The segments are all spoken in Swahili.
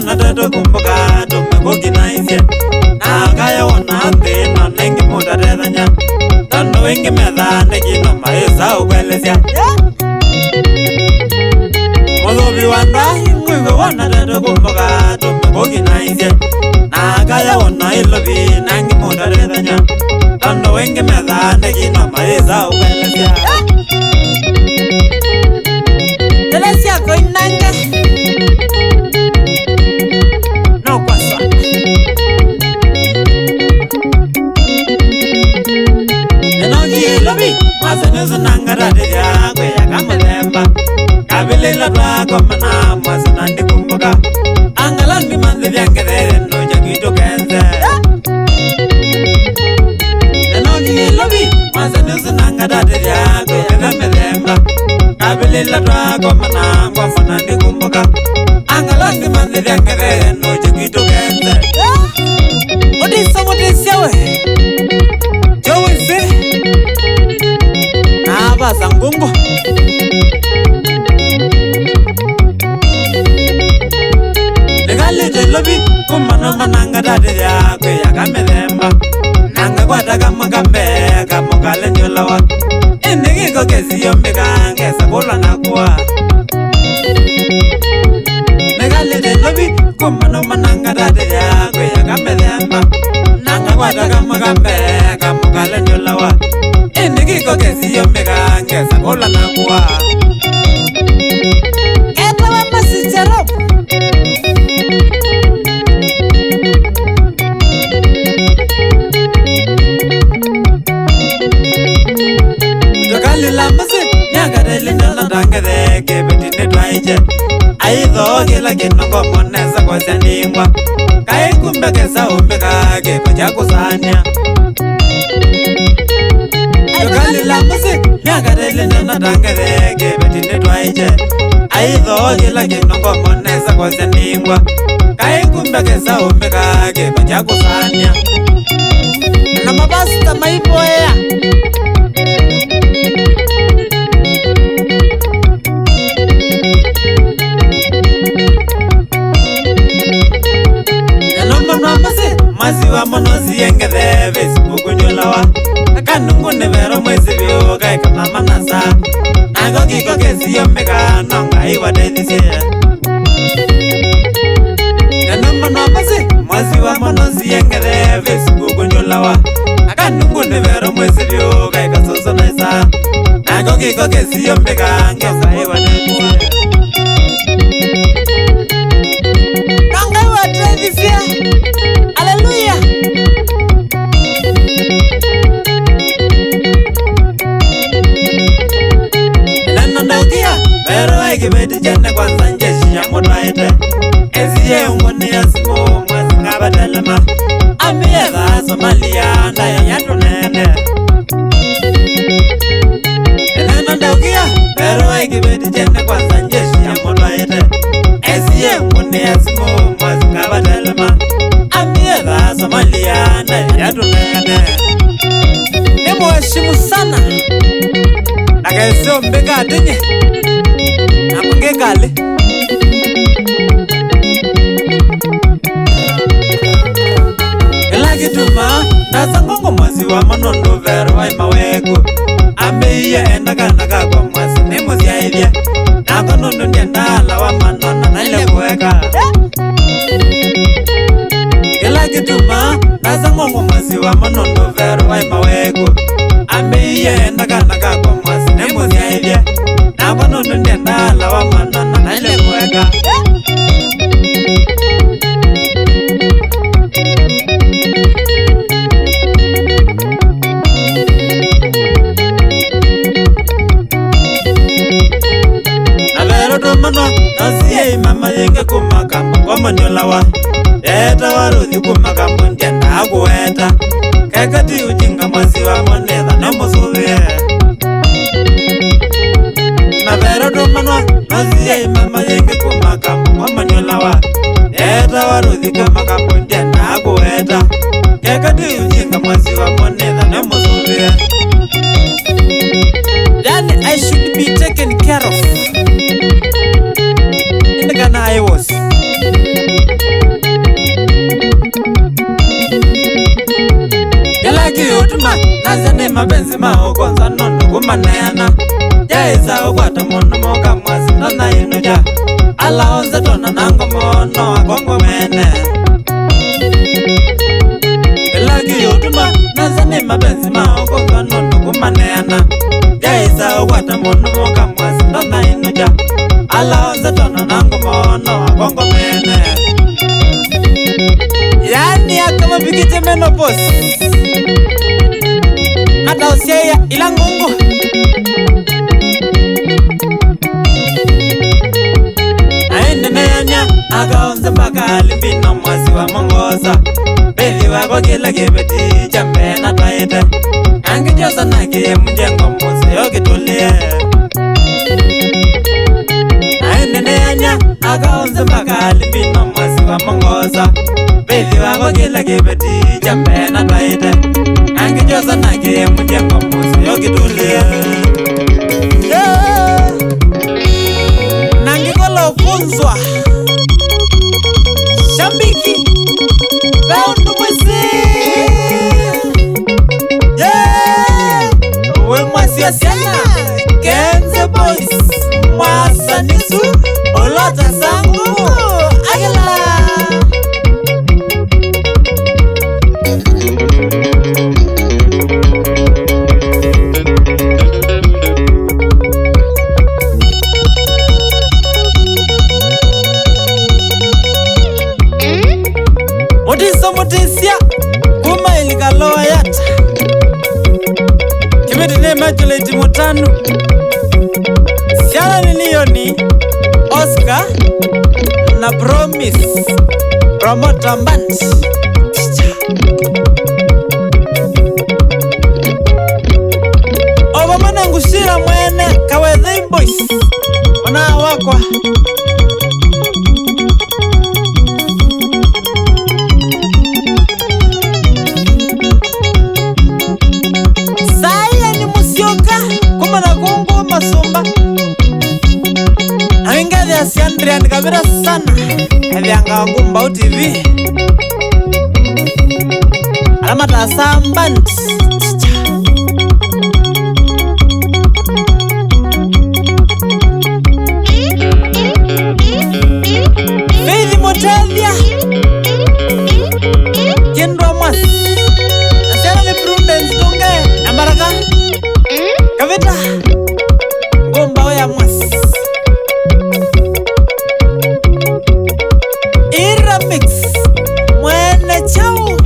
Nataka kumbuka tumekuginaisye na kaya wana thina nengi muda rethanya tando wengi methane kino maisa ukwelesya muthuvi wa ndai mwiwe wanataka kumbuka tumekuginaisye na kaya wana ilovi nengi muda rethanya tando wengi methane kino maisa ukwelesya telesya koinange Mazenuzu nangarade yakwe yakamulemba kabilela twako mana mwazinandi kumbuka angalandi manzi vyangerere noja kitu kenze Nenogi lobi mazenuzu nangarade yakwe yakamulemba kabilela twako mana mwazinandi kumbuka angalandi manzi vyangerere noja kitu kenze Odisa we Abasa ngungu Legalite lobi kumano mananga dade yakwe yakamelemba Nanga kwata kamakambe kamukale nyulawa Indigi kokesi yombika ngesa kula nakuwa Legalite lobi kumano mananga dade yakwe yakamelemba Nanga kwata kamakambe kamukale nyulawa Indigi kokesi yombika ngesa kula nakuwa Eta wa masijero Tukali la masi Nyagadeli nyola dangere Kebetine twaije Aidho gila kinongo monesa kwa sendingwa Kai kumbekesa umbika Keko chakusanya Tukali la masi Nyagadeli nyola dangere Kebetine twaije Aidho gila kinongo monesa kwa sendingwa Kai kumbekesa umbika Keko chakusanya Na mabasta maipoea Masiwa monosi yengere Facebook nyulawa Kanungu nevero mwezi vyo kai kama manasa Nago kiko kesi yombeka nonga iwa dedisye Kanumano masi Masiwa monosi yengere Facebook nyulawa Kanungu nevero mwezi vyo kai kasoso naisa Nago kiko kesi yombeka nonga iwa dedisye Nonga iwa dedisye Hallelujah. Nanonogia, pero hay que ver jana kwanza njeshi ya motwaite. Eziye ngone ya simo mwazingaba telema. Amiyeza Somalia na ya yatunene. Nanonogia, pero hay que ver jana kwanza njeshi ya motwaite. Eziye ngone ya simo mwazingaba telema. Amiela Somalia na yatunene Nimweshimu sana Nakesio mbeka atinye Napunge kali Kila kituma Nasa ngongo mwasi wa manondo vero wa imaweko Ameiye endaka kwa mwasi Nimuzi ya hivya Nako nundu ndiendala wa manona na ile kuweka Kila kituma Nasa ngongo mwasi wa manondo vero wa imaweko Ameiye endaka kwa mwasi Nimuzi ya hivya Nako nundu ndiendala wa manona na ile kuweka Mano, nasiye mama yenge kumakambo kwa manyola wa Eta waruthi kumakambo njenda akuweta ekati ujinga mwasi wa monetha no musuvie na vero dumanwa noziye mama yengi kumakamu wamanulawa eta waruthika makamu ndienda kueta ekati ujinga mwasi wa monetha no musuvie. Yani I should be taken care of. Indikana I was. Yalaki utuma nazane mabenzi maokonza nondo kumanayana jaiza ukwata mono moka mwasi nona inuja ala onze tona nango mono akongo mene. Yalaki utuma nazane mabenzi maokonza nondo kumanayana jaiza ukwata mono moka mwasi nona inuja ala onze tona nango mono akongo mene. Yani akama bikite menopause ata usiaya ila ngungu aendeneanya akaonza mpaka alimbina mwasi wa mongoza bethi wako kila kibeti chambe na taite angijosa nakie mjengo musi yokitulie aendeneanya akaonza mpaka alimbina mwasi wa mongoza bethi wako kila kibeti chambe na taite angijosa nakie mjengo musi yokitulie nangikolo funzwa shambiki baundu mwisi we mwasi asiana Kenze Boys mwasanisu olota sangu agila mutisia kuma ilikaloa yata kimedine majuleti mutanu siana nilioni Oscar na Promise Promoter Mband obamana ngushira mwene Kawethe Boys wana wakwa masumba aingathi asiandria ndikavira sana ethianga wangu Mbau TV alamatasa Mband Faith Motethia Kendwa Mwasi asiana ni Prudence Tunge na Baraka Kavita Mbao ya Mwasi Iramix mwene chao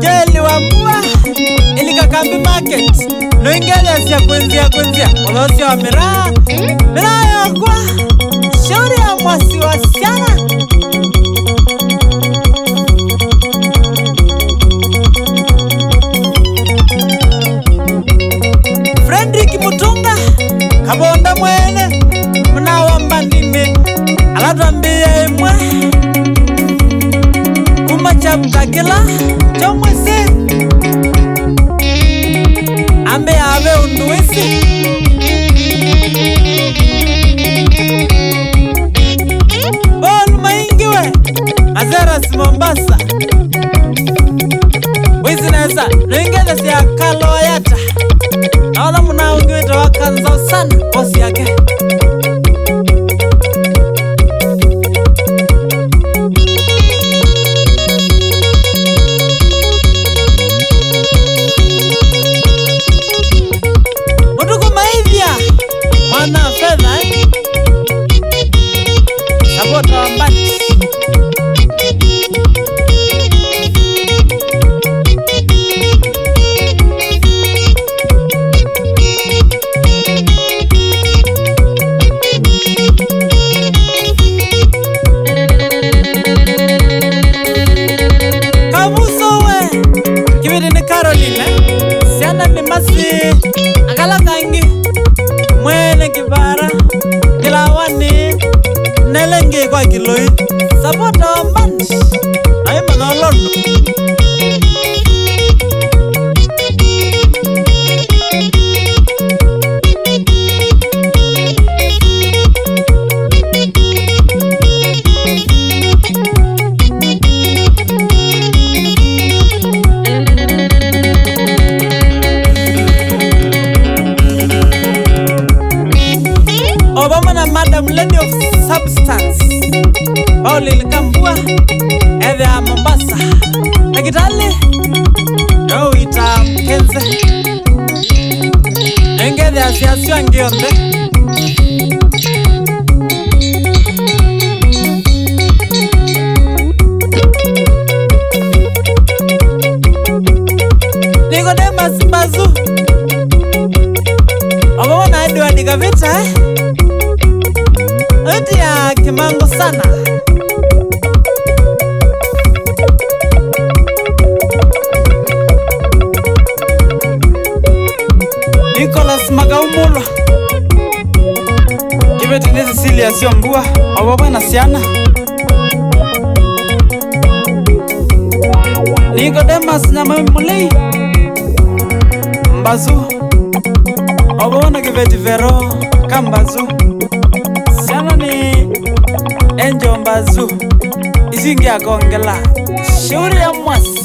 Jeli wa mbua Ilikakambi market Noingeli asia kwenzia Olosi wa miraa ya kwa Shauri ya Mwasi wa siana Mutunga kabonda mwene mnawa Mbandime alatwambia imwe kumachaptakila chomwese ambe ave unduwisi bolu maingiwe azera si Mombasa wizinesa noingeza siya kalo yata naona muna ungiwita wakanza sana bosi yake Mutuku Maivia mwana fedha Sabota wa Mbati Obama na Madam Lady of Substance Pauline Kambua Eve ya Mombasa na Kitale Yo ita Mkenze Engede asiasio ngionde Nicodemus Mbazu Obama na Edward Gavita Eti ya Kimango sana Nicholas Magaumulo Kibeti nezi Silia Siombua Obaba na Siana Nicodemus Nyamamulei Mbazu Obaba na Kibeti Vero Kambazu Siana ni Enjo Mbazu Isingi ya Kongela Shauri ya Mwasi